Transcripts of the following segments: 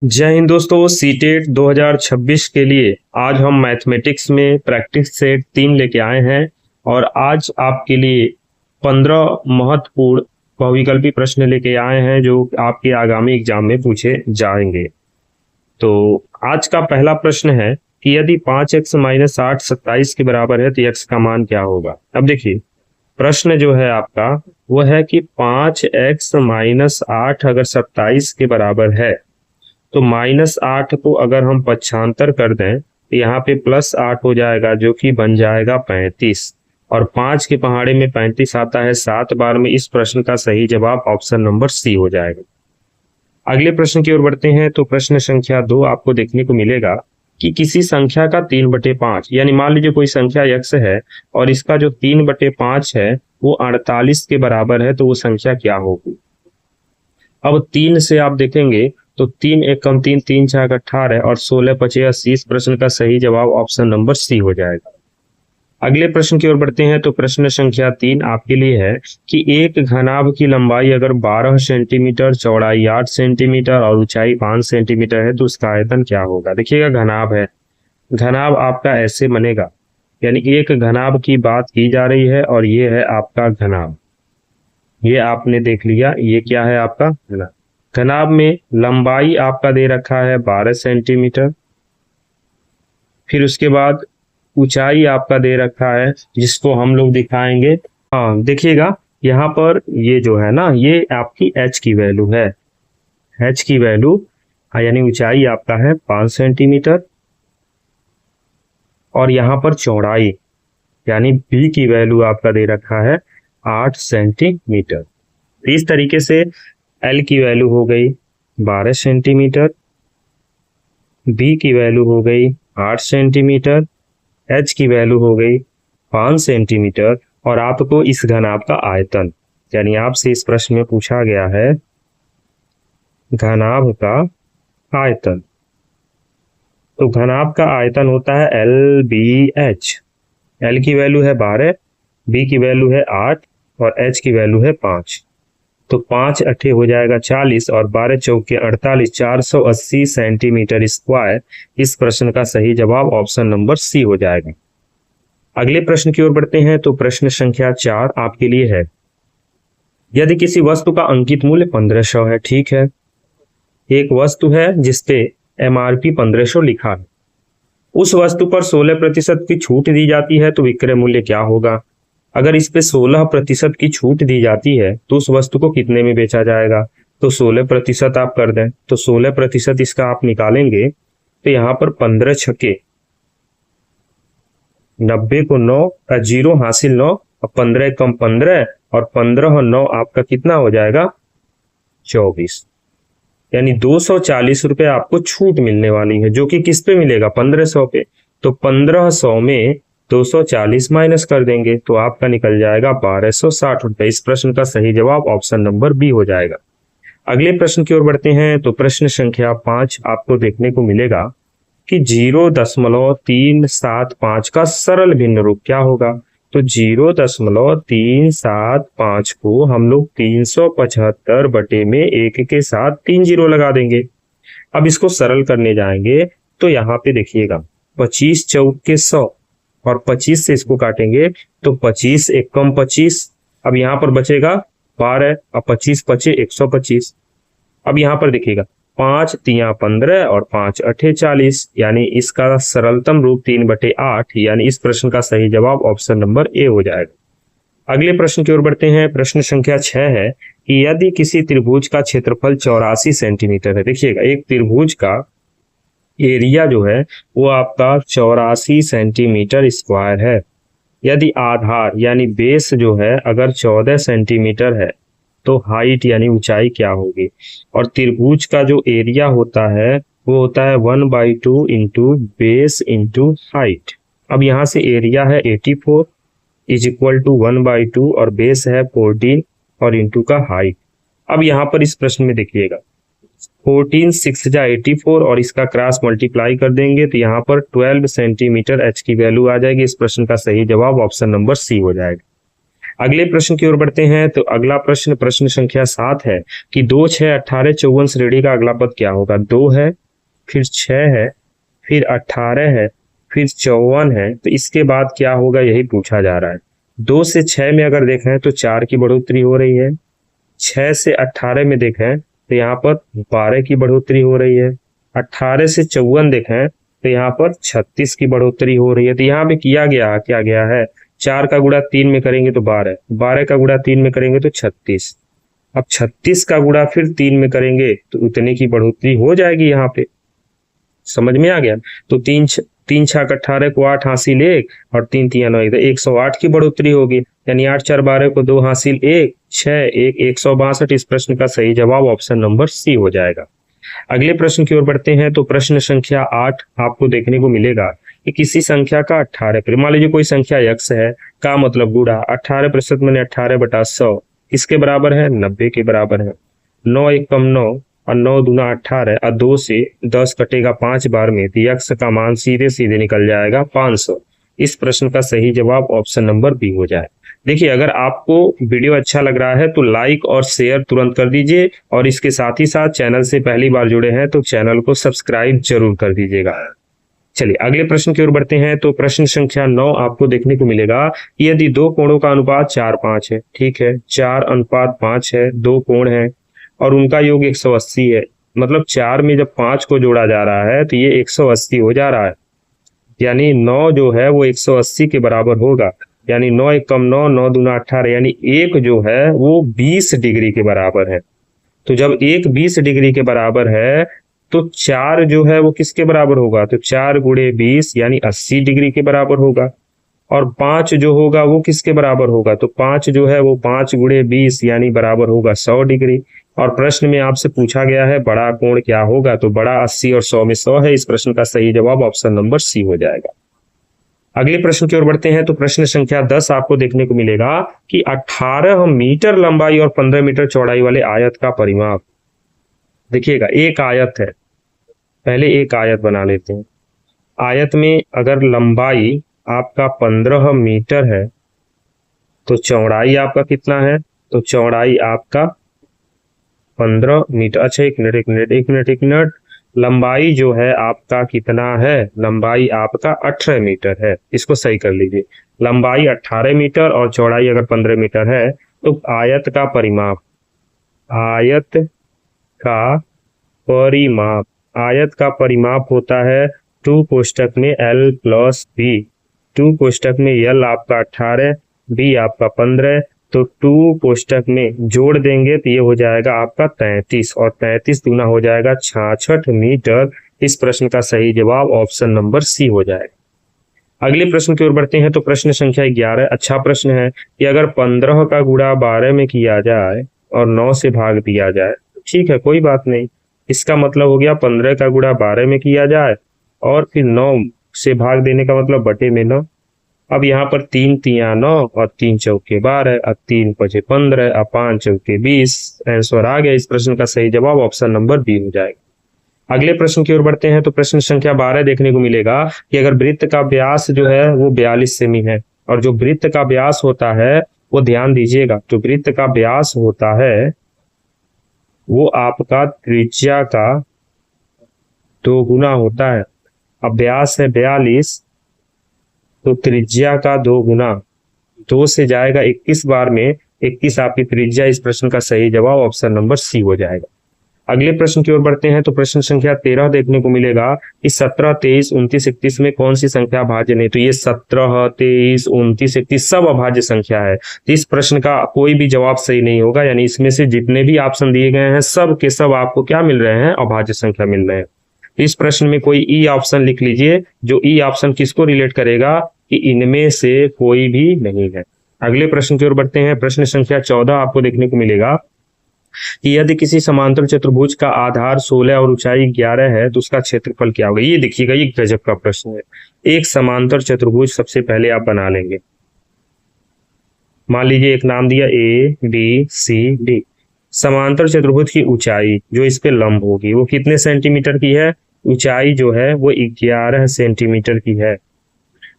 जय हिंद दोस्तों, सीटेट 2026 के लिए आज हम मैथमेटिक्स में प्रैक्टिस सेट 3 लेके आए हैं और आज आपके लिए 15 महत्वपूर्ण बहुविकल्पी प्रश्न लेके आए हैं जो आपके आगामी एग्जाम में पूछे जाएंगे। तो आज का पहला प्रश्न है कि यदि 5x माइनस 8 27 के बराबर है तो x का मान क्या होगा। अब देखिए, प्रश्न जो है आपका वो है कि 5x माइनस 8 अगर 27 के बराबर है तो -8 को अगर हम पक्षांतर कर दें तो यहाँ पे +8 हो जाएगा जो कि बन जाएगा 35 और 5 के पहाड़े में 35 आता है 7 बार में। इस प्रश्न का सही जवाब ऑप्शन नंबर सी हो जाएगा। अगले प्रश्न की ओर बढ़ते हैं। तो प्रश्न संख्या 2 आपको देखने को मिलेगा कि किसी संख्या का 3/5 यानी मान लीजिए कोई संख्या x है और इसका जो 3/5 है वो 48 के बराबर है, तो वो संख्या क्या होगी। अब 3 से आप देखेंगे तो 3 एक कम 3, 3 6 18 और 16 5 80। इस प्रश्न का सही जवाब ऑप्शन नंबर सी हो जाएगा। अगले प्रश्न की ओर बढ़ते हैं। तो प्रश्न संख्या 3 आपके लिए है कि एक घनाभ की लंबाई अगर 12 सेंटीमीटर, चौड़ाई 8 सेंटीमीटर और ऊंचाई 5 सेंटीमीटर है तो उसका आयतन क्या होगा। देखिएगा, घनाभ है, घनाभ आपका ऐसे बनेगा, यानी एक घनाभ की बात की जा रही है और ये है आपका घनाभ। ये आपने देख लिया, ये क्या है आपका घनाभ। घनाभ में लंबाई आपका दे रखा है 12 सेंटीमीटर, फिर उसके बाद ऊंचाई आपका दे रखा है जिसको हम लोग दिखाएंगे। हाँ देखिएगा, यहाँ पर ये जो है ना, ये आपकी h की वैल्यू है, h की वैल्यू यानी ऊंचाई आपका है 5 सेंटीमीटर और यहाँ पर चौड़ाई यानी b की वैल्यू आपका दे रखा है 8 सेंटीमीटर। इस तरीके से L की वैल्यू हो गई 12 सेंटीमीटर, B की वैल्यू हो गई 8 सेंटीमीटर, H की वैल्यू हो गई 5 सेंटीमीटर और आपको इस घनाभ का आयतन, यानी आपसे इस प्रश्न में पूछा गया है घनाभ का आयतन। तो घनाभ का आयतन होता है LBH। L की वैल्यू है 12, B की वैल्यू है 8 और H की वैल्यू है 5। तो 5 8 हो जाएगा 40 और 12 चौके 48, 480 सेंटीमीटर स्क्वायर। इस प्रश्न का सही जवाब ऑप्शन नंबर सी हो जाएगा। अगले प्रश्न की ओर बढ़ते हैं। तो प्रश्न संख्या 4 आपके लिए है, यदि किसी वस्तु का अंकित मूल्य 1500 है, ठीक है, एक वस्तु है जिसपे MRP 1500 लिखा है, उस वस्तु पर 16% की छूट दी जाती है तो विक्रय मूल्य क्या होगा। अगर इस पे 16% की छूट दी जाती है तो उस वस्तु को कितने में बेचा जाएगा। तो 16% आप कर दें तो 16% इसका आप निकालेंगे तो यहाँ पर 15 छक्के 90 को 9 जीरो हासिल 9 और 15 कम 15 और 15 और 9 आपका कितना हो जाएगा 24, यानी 240 रुपए आपको छूट मिलने वाली है, जो कि किस पे मिलेगा 1500 पे। तो 1500 में 240 माइनस कर देंगे तो आपका निकल जाएगा 1260 रुपए। इस प्रश्न का सही जवाब ऑप्शन नंबर बी हो जाएगा। अगले प्रश्न की ओर बढ़ते हैं। तो प्रश्न संख्या 5 आपको देखने को मिलेगा कि 0.375 का सरल भिन्न रूप क्या होगा। तो 0.375 को हम लोग 375 बटे में 1 के साथ 3 जीरो लगा देंगे। अब इसको सरल करने जाएंगे तो यहाँ पे देखिएगा 25 चौके 100 और 25 से इसको काटेंगे तो 25 एक कम 25, अब यहाँ पर बचेगा 12 और 25 बचे 125। अब यहाँ पर देखिएगा 5 तिया 15 और 5 8 40, यानी इसका सरलतम रूप 3/8, यानी इस प्रश्न का सही जवाब ऑप्शन नंबर ए हो जाएगा। अगले प्रश्न की ओर बढ़ते हैं। प्रश्न संख्या 6 है कि यदि किसी त्रिभुज का क्षेत्रफल 84 सेंटीमीटर है, देखिएगा एक त्रिभुज का एरिया जो है वो आपका 84 सेंटीमीटर स्क्वायर है, यदि आधार यानी बेस जो है अगर 14 सेंटीमीटर है तो हाइट यानी ऊंचाई क्या होगी। और त्रिभुज का जो एरिया होता है वो होता है 1/2 इंटू बेस इंटू हाइट। अब यहाँ से एरिया है 84 इज इक्वल टू 1/2 और बेस है 14 और इंटू का हाइट। अब यहाँ पर इस प्रश्न में देखिएगा 14 6 जा 84 और इसका क्रॉस मल्टीप्लाई कर देंगे तो यहाँ पर 12 सेंटीमीटर h की वैल्यू आ जाएगी। इस प्रश्न का सही जवाब ऑप्शन नंबर सी हो जाएगा। अगले प्रश्न की ओर बढ़ते हैं। तो अगला प्रश्न प्रश्न संख्या 7 है कि 2, 6, 18, 54 श्रेणी का अगला पद क्या होगा। 2 है, फिर 6 है, फिर 18 है, फिर 54 है। तो इसके बाद क्या होगा यही पूछा जा रहा है। 2 से 6 में अगर देखें तो 4 की बढ़ोतरी हो रही है। 6 से 18 में देखें तो यहाँ पर 12 की बढ़ोतरी हो रही है। 18 से 54 देखें तो यहाँ पर 36 की बढ़ोतरी हो रही है। तो यहाँ पे किया गया है 4 का गुणा 3 में करेंगे तो 12, 12 का गुणा 3 में करेंगे तो 36, अब 36 का गुणा फिर 3 में करेंगे तो उतने की बढ़ोतरी हो जाएगी। यहाँ पे समझ में आ गया। तो 3 छाक 18 को 8 हासिल 1 और 3 3 9 108 की बढ़ोतरी होगी। यानी 8 4 12 को 2 हासिल 1 6 1 162। इस प्रश्न का सही जवाब ऑप्शन नंबर सी हो जाएगा। अगले प्रश्न की ओर बढ़ते हैं। तो प्रश्न संख्या 8 आपको देखने को मिलेगा कि किसी संख्या का 18 मान लीजिए कोई संख्या x है का मतलब गुणा 18% मैंने 18/100 किसके बराबर है 90 के बराबर है। 9 1 कम 9 और 9 दूना 18 और 2 से 10 कटेगा 5 बार में तो x का मान सीधे सीधे निकल जाएगा 500। इस प्रश्न का सही जवाब ऑप्शन नंबर बी हो जाए। देखिए अगर आपको वीडियो अच्छा लग रहा है तो लाइक और शेयर तुरंत कर दीजिए और इसके साथ ही साथ चैनल से पहली बार जुड़े हैं तो चैनल को सब्सक्राइब जरूर कर दीजिएगा। चलिए अगले प्रश्न की ओर बढ़ते हैं। तो प्रश्न संख्या 9 आपको देखने को मिलेगा कि यदि 2 कोणों का अनुपात 4:5 है, ठीक है, 4:5 है, 2 कोण है और उनका योग 180 है। मतलब 4 में जब 5 को जोड़ा जा रहा है तो ये 180 हो जा रहा है। यानी 9 जो है वो 180 के बराबर होगा। यानी 9 1 कम 9 9 दूना 18 यानी 1 जो है वो 20 डिग्री के बराबर है। तो जब 1 20 डिग्री के बराबर है तो 4 जो है वो किसके बराबर होगा। तो 4 गुणे 20 यानी 80 डिग्री के बराबर होगा। और 5 जो होगा वो किसके बराबर होगा। तो 5 जो है वो 5 गुणे 20 यानी बराबर होगा 100 डिग्री। और प्रश्न में आपसे पूछा गया है बड़ा कोण क्या होगा। तो बड़ा 80 और 100 में 100 है। इस प्रश्न का सही जवाब ऑप्शन नंबर सी हो जाएगा। अगले प्रश्न की ओर बढ़ते हैं। तो प्रश्न संख्या 10 आपको देखने को मिलेगा कि 18 मीटर लंबाई और 15 मीटर चौड़ाई वाले आयत का परिमाप। देखिएगा एक आयत है, पहले एक आयत बना लेते हैं। आयत में अगर लंबाई आपका 15 मीटर है तो चौड़ाई आपका कितना है। तो चौड़ाई आपका 15 मीटर। अच्छा एक मिनट, लंबाई जो है आपका कितना है। लंबाई आपका 18 मीटर है। इसको सही कर लीजिए। लंबाई 18 मीटर और चौड़ाई अगर 15 मीटर है तो आयत का परिमाप आयत का परिमाप होता है 2 कोष्टक में L + B। 2 कोष्टक में L आपका 18, B आपका 15। तो 2 कोष्टक में जोड़ देंगे तो ये हो जाएगा आपका 33 और 33 दूना हो जाएगा 66 मीटर। इस प्रश्न का सही जवाब ऑप्शन नंबर सी हो जाएगा। अगले प्रश्न की ओर बढ़ते हैं। तो प्रश्न संख्या 11 अच्छा प्रश्न है कि अगर 15 का गुणा 12 में किया जाए और 9 से भाग दिया जाए। ठीक है कोई बात नहीं। इसका मतलब हो गया 15 का गुणा 12 में किया जाए और फिर 9 से भाग देने का मतलब बटे में 9। अब यहाँ पर 3 3 9 और 3 चौके 12, अब 3 5 15, अब 5 चौके 20। आंसर आ गया। इस प्रश्न का सही जवाब ऑप्शन नंबर बी हो जाएगा। अगले प्रश्न की ओर बढ़ते हैं। तो प्रश्न संख्या 12 देखने को मिलेगा कि अगर वृत्त का व्यास जो है वो 42 सेमी है और जो वृत्त का व्यास होता है वो ध्यान दीजिएगा, जो वृत्त का व्यास होता है वो आपका त्रिज्या का 2 गुना होता है। अब व्यास है 42 तो त्रिज्या का 2 गुना 2 से जाएगा 21 बार में 21 आपकी त्रिज्या। इस प्रश्न का सही जवाब ऑप्शन नंबर सी हो जाएगा। अगले प्रश्न की ओर बढ़ते हैं। तो प्रश्न संख्या 13 देखने को मिलेगा कि 17 23 29 31 में कौन सी संख्या अभाज्य नहीं। तो ये 17 23 29 31 सब अभाज्य संख्या है। तो इस प्रश्न का कोई भी जवाब सही नहीं होगा। यानी इसमें से जितने भी ऑप्शन दिए गए हैं सब के सब आपको क्या मिल रहे हैं अभाज्य संख्या मिल रहे हैं। इस प्रश्न में कोई ई ऑप्शन लिख लीजिए। जो ई ऑप्शन किसको रिलेट करेगा कि इनमें से कोई भी नहीं है। अगले प्रश्न की ओर बढ़ते हैं। प्रश्न संख्या 14 आपको देखने को मिलेगा कि यदि किसी समांतर चतुर्भुज का आधार 16 और ऊंचाई 11 है तो उसका क्षेत्रफल क्या होगा। ये देखिएगा ये गजब का प्रश्न है। एक समांतर चतुर्भुज सबसे पहले आप बना लेंगे। मान लीजिए एक नाम दिया ABCD। समांतर चतुर्भुज की ऊंचाई जो इस पे लंब होगी वो कितने सेंटीमीटर की है। ऊंचाई जो है वो 11 सेंटीमीटर की है।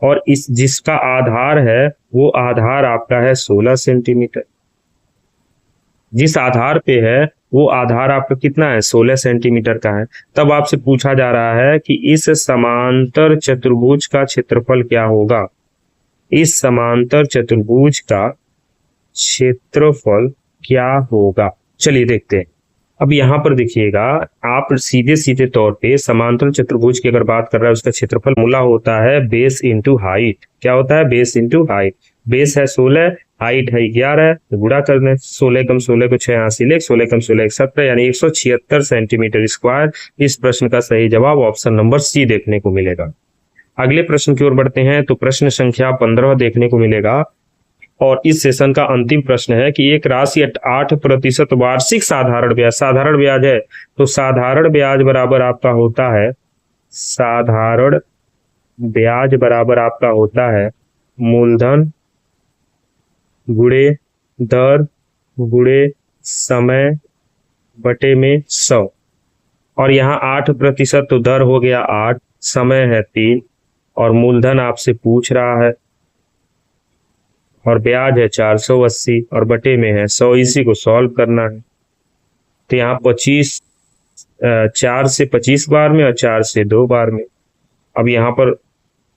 और इस जिसका आधार है वो आधार आपका है 16 सेंटीमीटर। जिस आधार पे है वो आधार आपका कितना है, 16 सेंटीमीटर का है। तब आपसे पूछा जा रहा है कि इस समांतर चतुर्भुज का क्षेत्रफल क्या होगा। इस समांतर चतुर्भुज का क्षेत्रफल क्या होगा, चलिए देखते हैं। अब यहाँ पर देखिएगा, आप सीधे सीधे तौर पे समांतर चतुर्भुज की अगर बात कर रहा है उसका क्षेत्रफल मूला होता है बेस इंटू हाइट। क्या होता है, बेस इंटू हाइट। बेस है 16, हाइट है 11, तो गुणा कर दें। 16 कम 16 को 6 हासिल 1, 16 कम 16 17, यानी 176 सेंटीमीटर स्क्वायर। इस प्रश्न का सही जवाब ऑप्शन नंबर सी देखने को मिलेगा। अगले प्रश्न की ओर बढ़ते हैं तो प्रश्न संख्या 15 देखने को मिलेगा और इस सेशन का अंतिम प्रश्न है कि एक राशि 8% वार्षिक साधारण ब्याज है, तो साधारण ब्याज बराबर आपका होता है, साधारण ब्याज बराबर आपका होता है मूलधन गुणे दर गुणे समय बटे में 100। और यहाँ 8% तो दर हो गया 8, समय है 3 और मूलधन आपसे पूछ रहा है और ब्याज है 480 और बटे में है 100। इसी को सॉल्व करना है। तो यहाँ 4 से 25 बार में और 4 से 2 बार में। अब यहाँ पर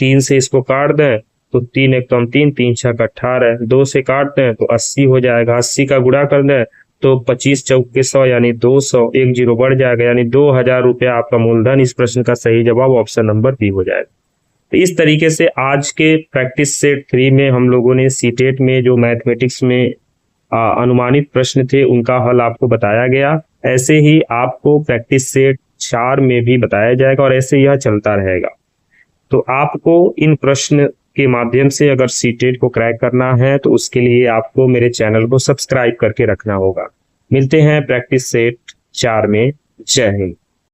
3 से इसको काट दें तो 3 एक कम 3, 3 6 18, 2 से काट दें तो 80 हो जाएगा। 80 का गुणा कर दें तो 25 चौके 100 यानी 200, एक जीरो बढ़ जाएगा, यानी 2000 रुपया आपका मूलधन। इस प्रश्न का सही जवाब ऑप्शन नंबर बी हो जाएगा। तो इस तरीके से आज के प्रैक्टिस सेट 3 में हम लोगों ने सीटेट में जो मैथमेटिक्स में अनुमानित प्रश्न थे उनका हल आपको बताया गया। ऐसे ही आपको प्रैक्टिस सेट 4 में भी बताया जाएगा और ऐसे यह चलता रहेगा। तो आपको इन प्रश्न के माध्यम से अगर सीटेट को क्रैक करना है तो उसके लिए आपको मेरे चैनल को सब्सक्राइब करके रखना होगा। मिलते हैं प्रैक्टिस सेट 4 में। जय हिंद।